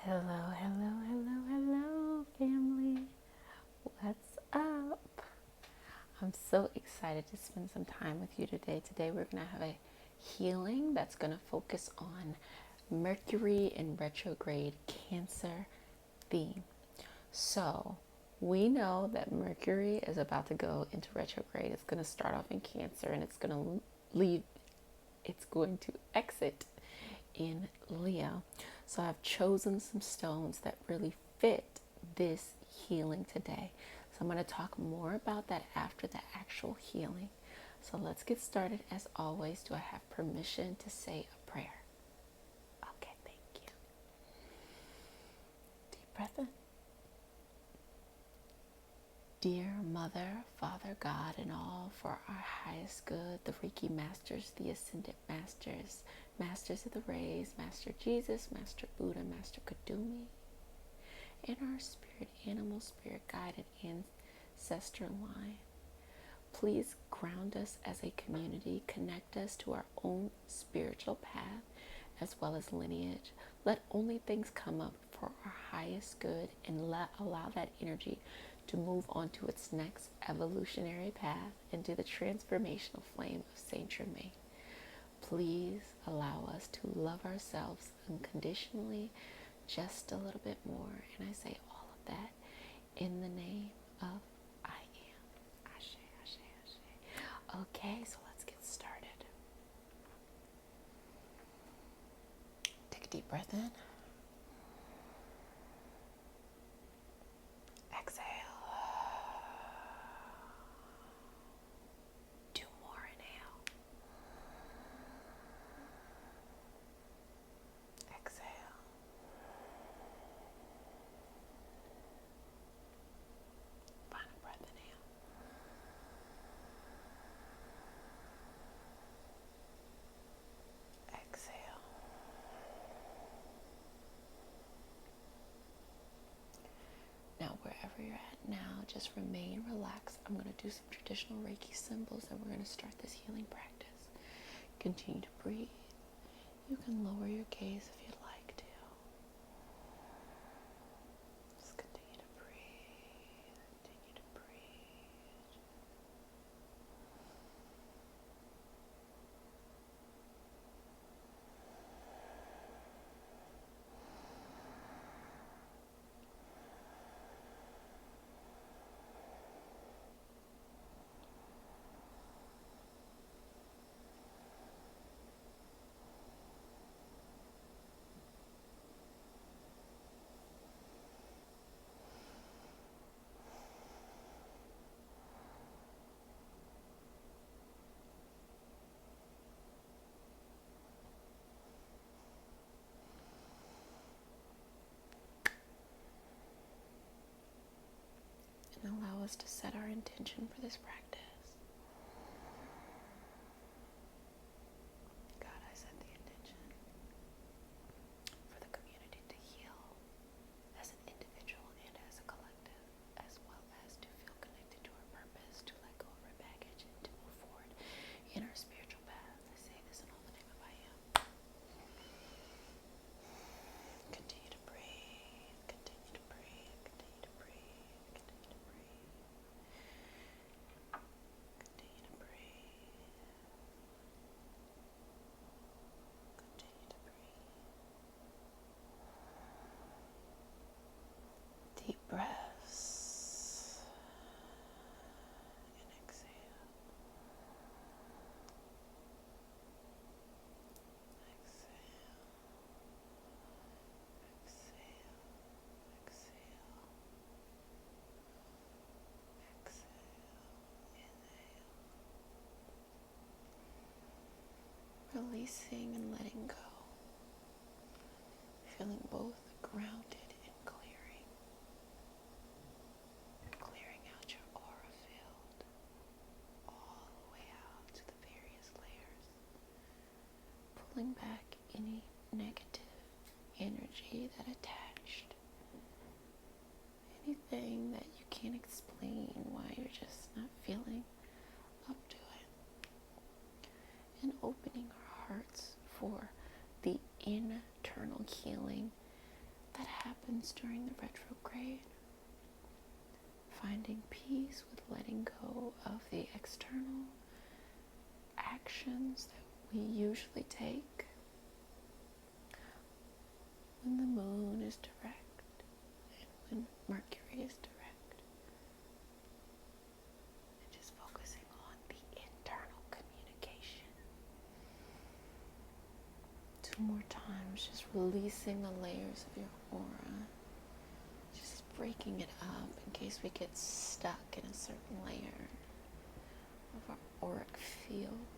Hello, hello, hello, hello, family. What's up? I'm so excited to spend some time with you today. Today, we're going to have a healing that's going to focus on Mercury in retrograde Cancer theme. So, we know that Mercury is about to go into retrograde. It's going to start off in Cancer and it's going to exit in Leo. So I've chosen some stones that really fit this healing today. So I'm going to talk more about that after the actual healing. So let's get started. As always, do I have permission to say a prayer? Okay, thank you. Deep breath in. Dear Mother, Father, God, and all for our highest good, the Reiki Masters, the Ascended Masters, Masters of the Rays, Master Jesus, Master Buddha, Master Kadumi, and our spirit animal, spirit guided ancestor line. Please ground us as a community, connect us to our own spiritual path as well as lineage. Let only things come up for our highest good and allow that energy to move on to its next evolutionary path into the transformational flame of Saint Germain. Please allow us to love ourselves unconditionally just a little bit more. And I say all of that in the name of I am. Ashe, ashe, ashe. Okay, so let's get started. Take a deep breath in. Exhale. Two more. Inhale. Exhale. Final breath. Inhale. Exhale. Now, wherever you're at now, just remain relaxed. I'm going to do some traditional Reiki symbols and we're going to start this healing practice. Continue to breathe. You can lower your gaze if you'd like to. Just continue to breathe. Continue to breathe. And allow us to set our intention for this practice. God, I set the intention for the community to heal as an individual and as a collective, as well as to feel connected to our purpose, to let go of our baggage, and to move forward in our spiritual path. I say this in all the name of I am. Continue to breathe, continue to breathe, continue to breathe, continue to breathe. Continue to breathe. Continue to breathe. Deep breaths. And exhale. Exhale. Exhale. Exhale. Exhale. Inhale. Releasing and letting go. Feeling both grounded and clearing. Clearing out your aura field all the way out to the various layers. Pulling back any negative energy that attached. Anything that you can't explain why you're just not feeling up to it. And opening our hearts for the internal healing that happens during the retrograde. Finding peace with letting go of the external actions that we usually take when the moon is direct and when Mercury is direct. And just focusing on the internal communication. 2 more times, just releasing the layers of your aura. Just breaking it up in case we get stuck in a certain layer of our auric field.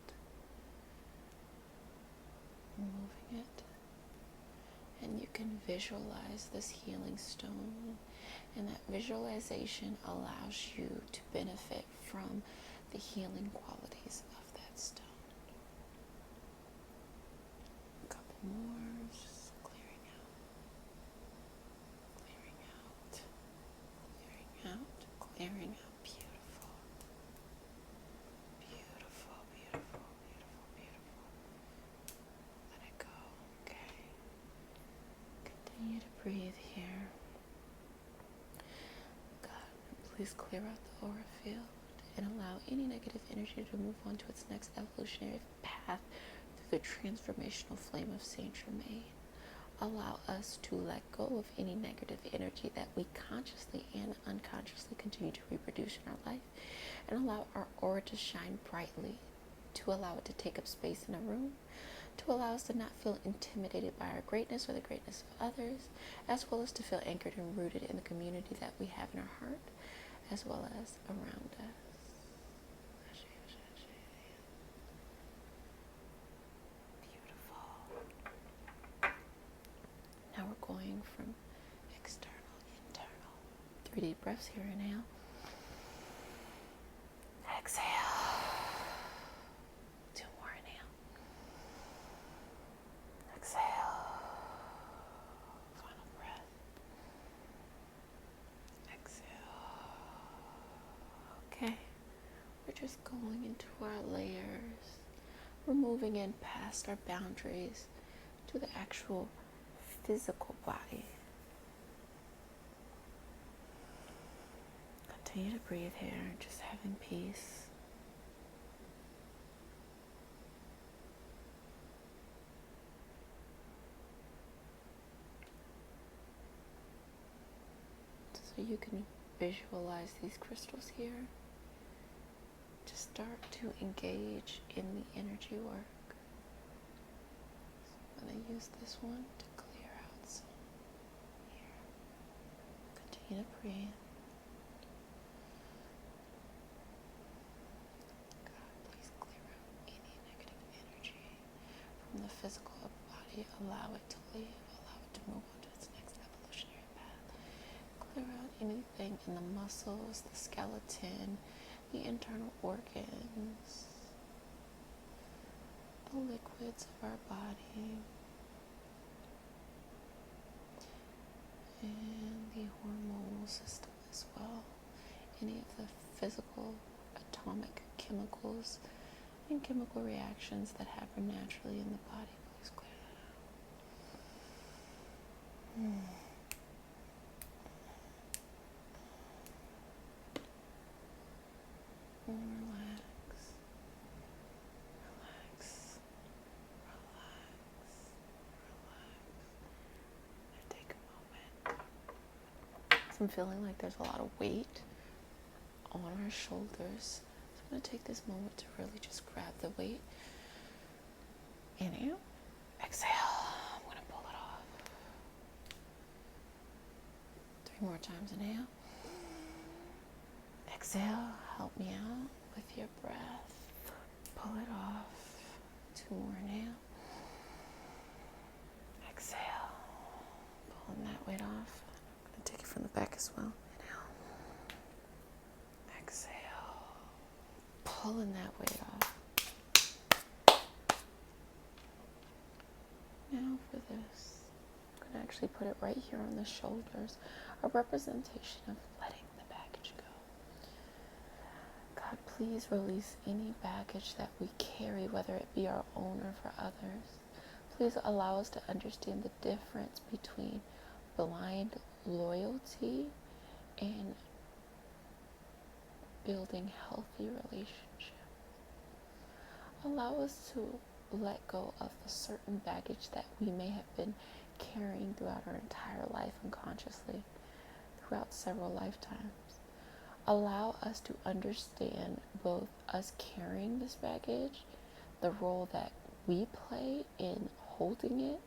Moving it. And you can visualize this healing stone, and that visualization allows you to benefit from the healing qualities of that stone. A couple more, just clearing out, clearing out, clearing out, clearing out. Beautiful, beautiful, beautiful, beautiful, beautiful. Let it go, okay? Continue to breathe here. God, please clear out the aura field and allow any negative energy to move on to its next evolutionary path through the transformational flame of Saint Germain. Allow us to let go of any negative energy that we consciously and unconsciously continue to reproduce in our life, and allow our aura to shine brightly, to allow it to take up space in a room, to allow us to not feel intimidated by our greatness or the greatness of others, as well as to feel anchored and rooted in the community that we have in our heart, as well as around us. Beautiful. Now we're going from external, internal. 3 deep breaths here. Inhale. Exhale. 2 more. Inhale. Exhale. Final breath. Exhale. Okay. We're just going into our layers. We're moving in past our boundaries to the actual physical body. Continue to breathe here, just having peace. So you can visualize these crystals here. Just start to engage in the energy work. So I'm going to use this one to clear out some here. Continue to breathe. God, please clear out any negative energy from the physical body. Allow it to leave. Allow it to move on to its next evolutionary path. Clear out anything in the muscles, the skeleton, the internal organs, the liquids of our body, and the hormonal system as well. Any of the physical, atomic chemicals and chemical reactions that happen naturally in the body, please clear that out. Relax, relax, relax, relax. Now take a moment. So I'm feeling like there's a lot of weight on our shoulders. So I'm going to take this moment to really just grab the weight. Inhale, exhale. I'm going to pull it off. 3 more times. Inhale. Exhale, help me out with your breath. Pull it off. 2 more. Inhale. Exhale. Pulling that weight off. I'm going to take it from the back as well. Inhale. Exhale. Pulling that weight off. Now for this, I'm going to actually put it right here on the shoulders, a representation of letting the baggage go. God, please release any baggage that we carry, whether it be our own or for others. Please allow us to understand the difference between blind loyalty and building healthy relationships. Allow us to let go of the certain baggage that we may have been carrying throughout our entire life unconsciously, throughout several lifetimes. Allow us to understand both us carrying this baggage, the role that we play in holding it,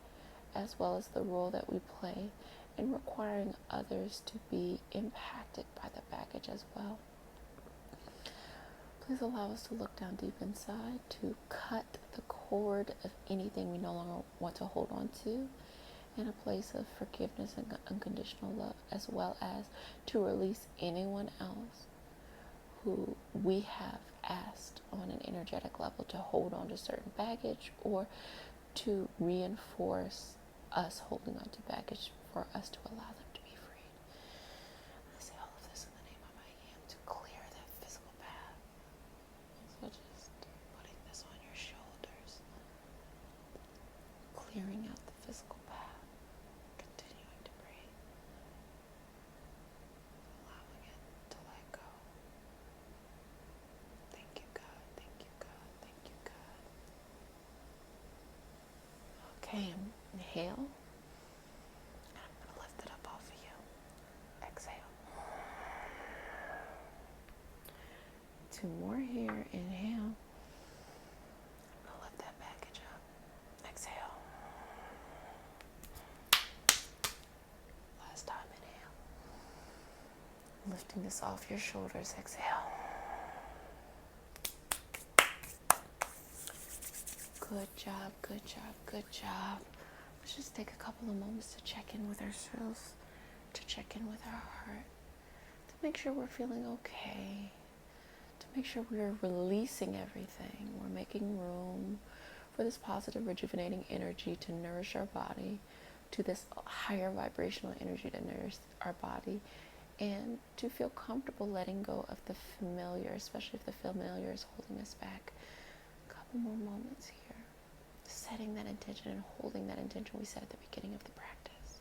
as well as the role that we play in requiring others to be impacted by the baggage as well. Please allow us to look down deep inside, to cut the cord of anything we no longer want to hold on to, in a place of forgiveness and unconditional love, as well as to release anyone else who we have asked on an energetic level to hold on to certain baggage, or to reinforce us holding on to baggage for us to allow them to be freed. I say all of this in the name of I Am to clear that physical path. So just putting this on your shoulders, clearing out the physical path, continuing to breathe, allowing it to let go. Thank you, God. Thank you, God. Thank you, God. Okay, inhale. I'm going to lift it up off of you. Exhale. 2 more here. Inhale. I'm going to lift that baggage up. Exhale. Last time, inhale. Lifting this off your shoulders. Exhale. Good job, good job, good job. Let's just take a couple of moments to check in with ourselves, to check in with our heart, to make sure we're feeling okay, to make sure we're releasing everything. We're making room for this positive, rejuvenating energy to nourish our body, to this higher vibrational energy to nourish our body, and to feel comfortable letting go of the familiar, especially if the familiar is holding us back. A couple more moments here. Setting that intention and holding that intention we set at the beginning of the practice.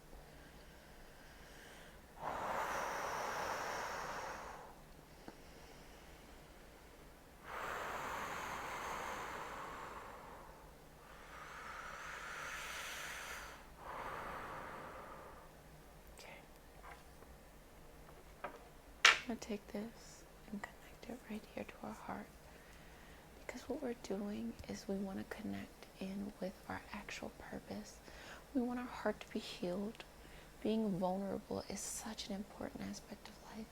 Okay. I'm going to take this and connect it right here to our heart. Because what we're doing is we want to connect in with our actual purpose. We want our heart to be healed. Being vulnerable is such an important aspect of life.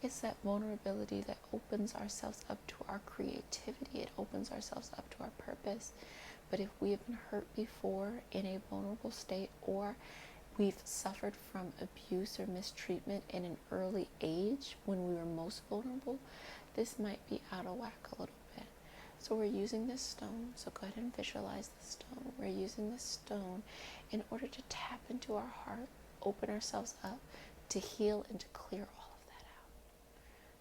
It's that vulnerability that opens ourselves up to our creativity. It opens ourselves up to our purpose. But if we have been hurt before in a vulnerable state, or we've suffered from abuse or mistreatment in an early age when we were most vulnerable, this might be out of whack a little bit. So we're using this stone, so go ahead and visualize the stone. We're using this stone in order to tap into our heart, open ourselves up to heal and to clear all of that out.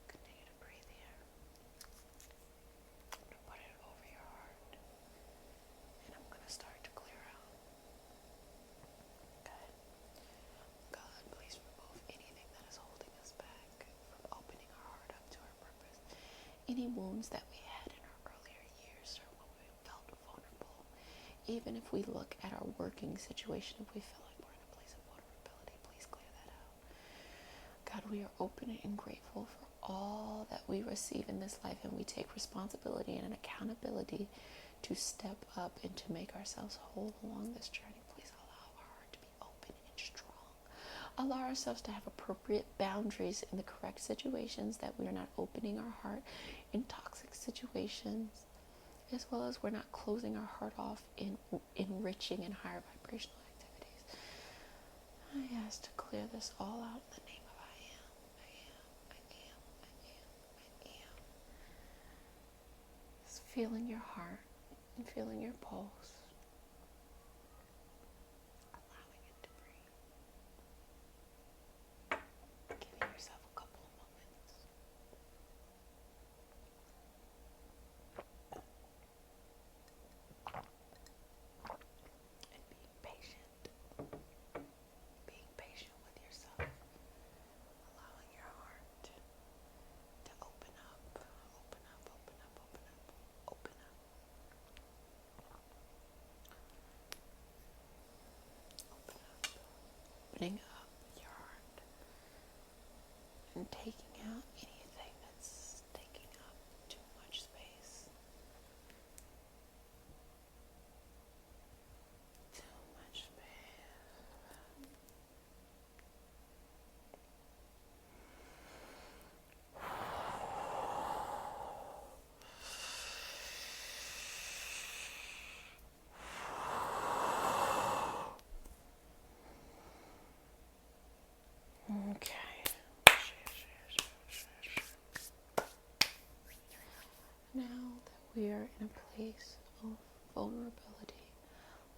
Continue to breathe here. I'm going to put it over your heart, and I'm going to start to clear out. Okay. God, please remove anything that is holding us back from opening our heart up to our purpose. Any wounds that we had in our earlier years, or when we felt vulnerable. Even if we look at our working situation, if we feel like we're in a place of vulnerability, please clear that out. God, we are open and grateful for all that we receive in this life, and we take responsibility and an accountability to step up and to make ourselves whole along this journey. Please allow our heart to be open and strong. Allow ourselves to have appropriate boundaries in the correct situations, that we are not opening our heart in toxic situations, as well as we're not closing our heart off in enriching and higher vibrational activities. I ask to clear this all out in the name of I Am. I am, I am, I am, I am. Just feeling your heart and feeling your pulse. Allowing it to breathe. Giving yourself a couple of moments. And being patient. Being patient opening up your heart and taking out anything that's taking up too much space. Too much space. Okay. Now that we are in a place of vulnerability,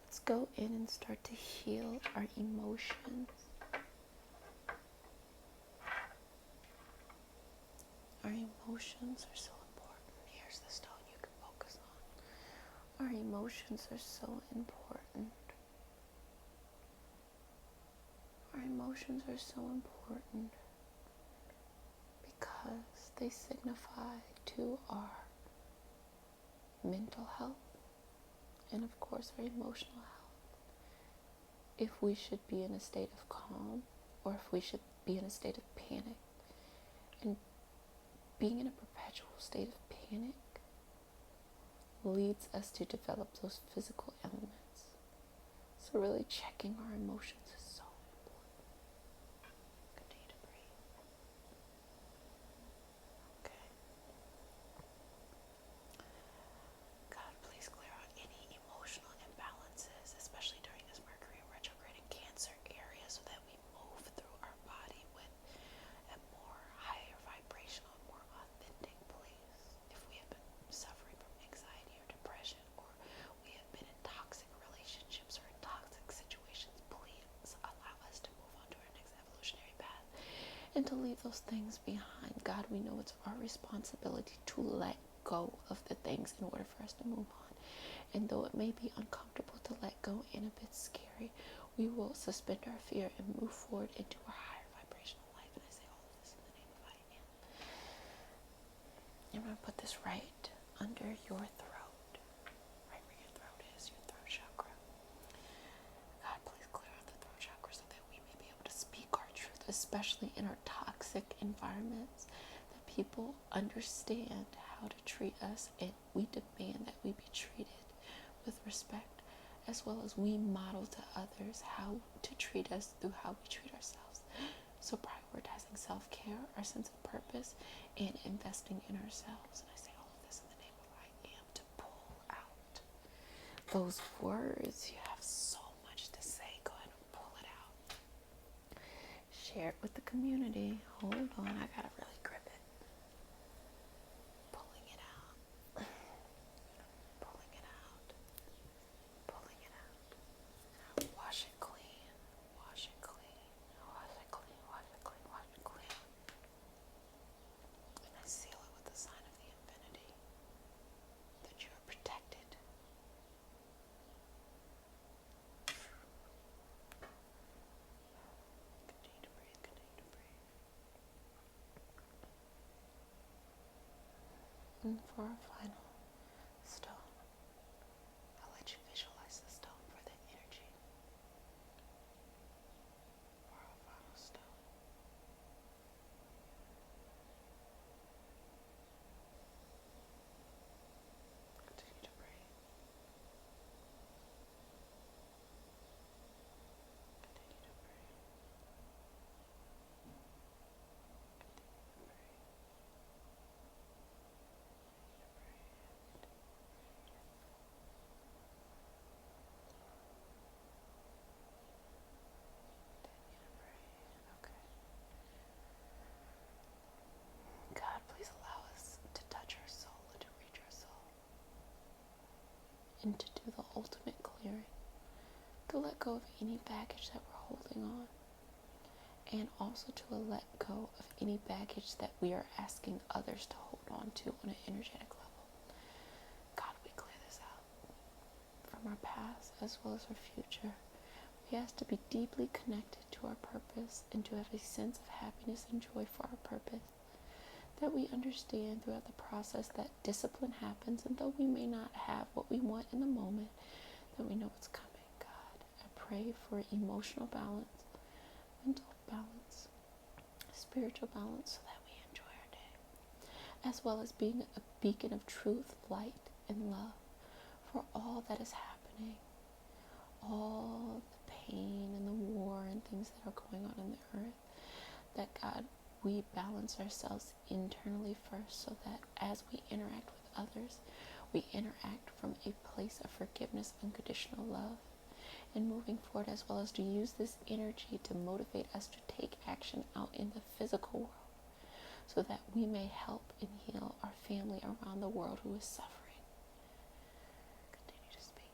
let's go in and start to heal our emotions. Our emotions are so important. Here's the stone you can focus on. Our emotions are so important. Our emotions are so important because they signify to our mental health and of course our emotional health. If we should be in a state of calm or if we should be in a state of panic. And being in a perpetual state of panic leads us to develop those physical elements. So really checking our emotions is so important. Continue to breathe. Okay. God, please clear out any emotional imbalances, especially during this Mercury retrograde in Cancer area, so that we move through our body with a more higher vibrational, more authentic place. If we have been suffering from anxiety or depression, or we have been in toxic relationships or in toxic situations, please allow us to move on to our next evolutionary path and to leave those things behind. God, we know it's our responsibility to let go of the things in order for us to move on. And though it may be uncomfortable to let go and a bit scary, we will suspend our fear and move forward into a higher vibrational life. And I say all of this in the name of I am. I'm going to put this right under your throat, right where your throat is, your throat chakra. God, please clear out the throat chakra so that we may be able to speak our truth, especially in our toxic environments, that people understand how to treat us, and we demand that we be treated with respect, as well as we model to others how to treat us through how we treat ourselves. So prioritizing self-care, our sense of purpose, and investing in ourselves. And I say all of this in the name of I am, to pull out those words. You have so much to say. Go ahead and pull it out. Share it with the community. Hold on, I gotta really grip it. Pulling it out. Pulling it out. Pulling it out. Wash it clean. Wash it clean. Wash it clean. Wash it clean. Wash it clean. And I seal it with the sign of the infinity, that you are protected. Continue to breathe. Continue to breathe. And for our final stone, I'll let you visualize the stone for the energy. For our final stone. Continue to breathe. Continue to breathe. Okay. God, please allow us to touch our soul and to reach our soul. And to do the ultimate clearing. To let go of any baggage that we're holding on. And also to let go of any baggage that we are asking others to hold on to on an energetic level. God, we clear this out from our past as well as our future. We ask to be deeply connected to our purpose and to have a sense of happiness and joy for our purpose. That we understand throughout the process that discipline happens, and though we may not have what we want in the moment, that we know it's coming. God, I pray for emotional balance, mental balance, spiritual balance, so that we enjoy our day, as well as being a beacon of truth, light, and love for all that is happening, all the pain and the war and things that are going on in the earth, that God, we balance ourselves internally first, so that as we interact with others, we interact from a place of forgiveness, unconditional love, and moving forward, as well as to use this energy to motivate us to take action out in the physical world, so that we may help and heal our family around the world who is suffering. Continue to speak.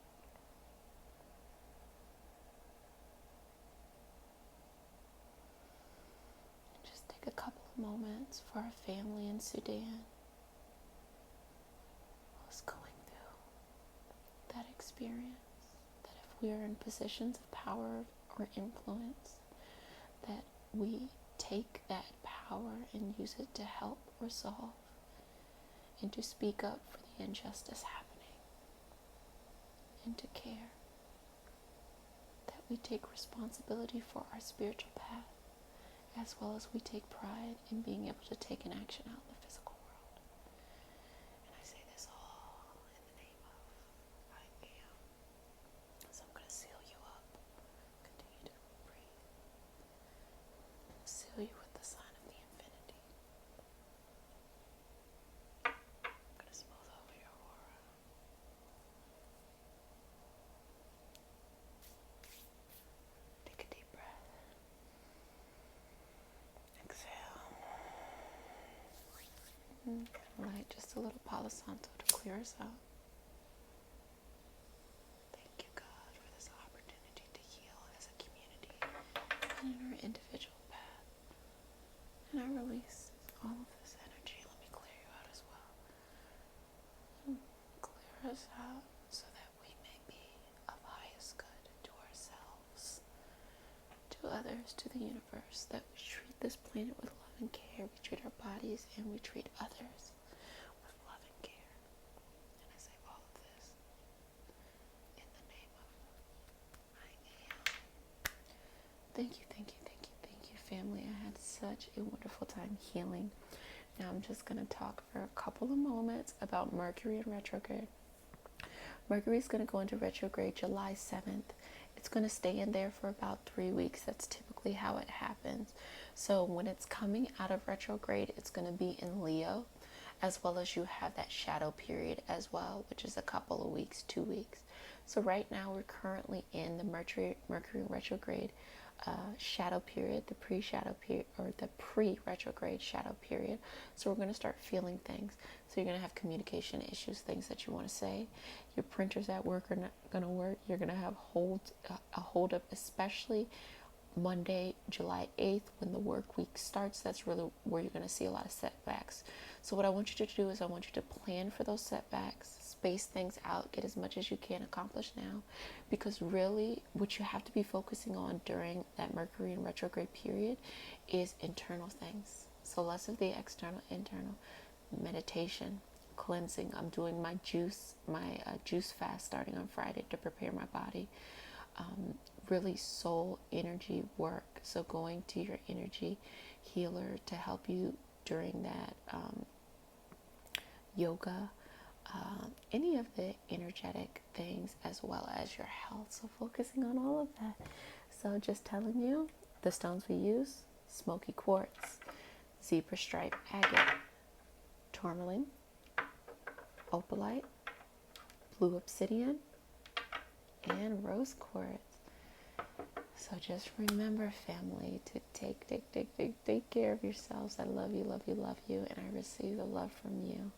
And just take a couple of moments for our family in Sudan who's going through that experience, that if we are in positions of power or influence, that we take that power and use it to help resolve and to speak up for the injustice happening, and to care, that we take responsibility for our spiritual path, as well as we take pride in being able to take an action out in the physical world. And I say this all in the name of I am. So I'm going to seal you up. Continue to breathe. Seal you with the sign of the infinity. I'm going to smooth over your aura. Take a deep breath. Exhale. Light just a little Palo Santo to clear us out. Thank you, God, for this opportunity to heal as a community and in our individual path. And I release all of this energy. Let me clear you out as well. Clear us out so that we may be of highest good to ourselves, to others, to the universe, that we treat this planet with love and care. We treat our bodies and we treat others with love and care. And I say all of this in the name of I am. Thank you, thank you, thank you, thank you, family. I had such a wonderful time healing. Now I'm just going to talk for a couple of moments about Mercury and retrograde. Mercury is going to go into retrograde July 7th. It's going to stay in there for about 3 weeks. That's typically how it happens. So when it's coming out of retrograde, it's going to be in Leo, as well as you have that shadow period as well, which is a couple of weeks, 2 weeks. So right now we're currently in the Mercury retrograde shadow period, the pre-shadow period, or the pre-retrograde shadow period. So we're going to start feeling things. So you're going to have communication issues, things that you want to say. Your printers at work are not going to work. You're going to have a hold up, especially Monday, July 8th, when the work week starts. That's really where you're going to see a lot of setbacks. So what I want you to do is I want you to plan for those setbacks, space things out, get as much as you can accomplished now, because really what you have to be focusing on during that Mercury and retrograde period is internal things. So less of the external, internal. Meditation, cleansing. I'm doing my juice fast starting on Friday to prepare my body. Really soul energy work. So going to your energy healer to help you during that yoga, any of the energetic things, as well as your health. So focusing on all of that. So just telling you, the stones we use: smoky quartz, zebra stripe agate, tourmaline, opalite, blue obsidian, and rose quartz. So just remember, family, to take care of yourselves. I love you, love you, love you, and I receive the love from you.